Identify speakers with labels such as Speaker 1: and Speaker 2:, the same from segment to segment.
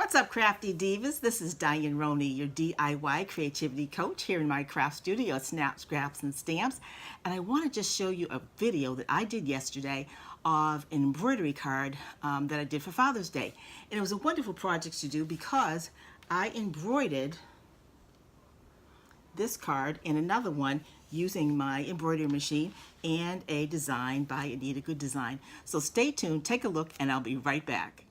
Speaker 1: What's up, crafty divas? This is Diane Roney, your DIY creativity coach here in my craft studio at Snap, Scraps, and Stamps. And I want to just show you a video that I did yesterday of an embroidery card that I did for Father's Day. And it was a wonderful project to do because I embroidered this card and another one using my embroidery machine and a design by Anita Good Design. So stay tuned, take a look, and I'll be right back.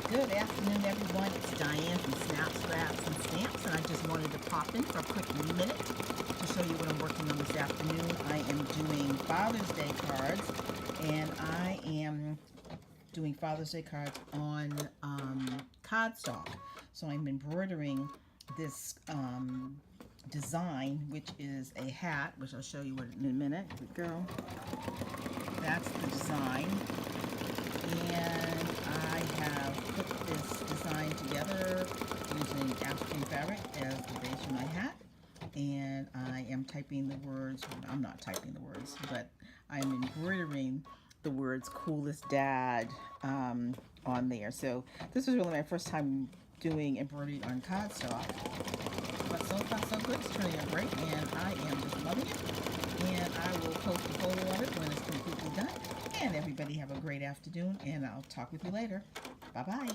Speaker 1: Good afternoon, everyone. It's Diane from Snap, Scraps, and Stamps, and I just wanted to pop in for a quick minute to show you what I'm working on this afternoon. I am doing Father's Day cards, and I am doing Father's Day cards on cardstock. So I'm embroidering this design, which is a hat, which I'll show you in a minute. Here we go. That's the design. And I have put this design together using African fabric as the base for my hat. And I am typing the words, I'm not typing the words, but I'm embroidering the words Coolest Dad on there. So this was really my first time doing embroidery on cardstock. But so far so good, it's turning out great, and I am just loving it. And I will post a photo of it when it's completely done. And everybody have a great afternoon, and I'll talk with you later. Bye-bye.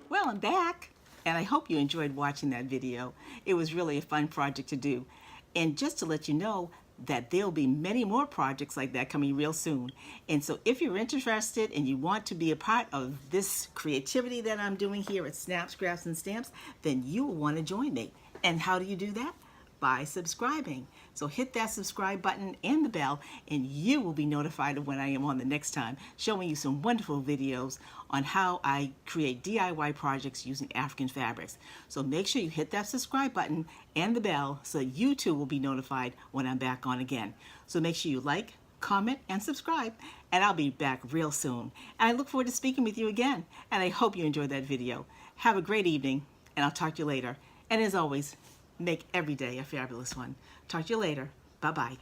Speaker 1: Well, I'm back, and I hope you enjoyed watching that video. It was really a fun project to do. And just to let you know that there'll be many more projects like that coming real soon. And so if you're interested and you want to be a part of this creativity that I'm doing here at Snap, Scraps, and Stamps, then you will want to join me. And how do you do that? By subscribing. So hit that subscribe button and the bell, and you will be notified of when I am on the next time, showing you some wonderful videos on how I create DIY projects using African fabrics. So make sure you hit that subscribe button and the bell so you too will be notified when I'm back on again. So make sure you like, comment, and subscribe, and I'll be back real soon. And I look forward to speaking with you again, and I hope you enjoyed that video. Have a great evening, and I'll talk to you later. And as always, make every day a fabulous one. Talk to you later. Bye-bye.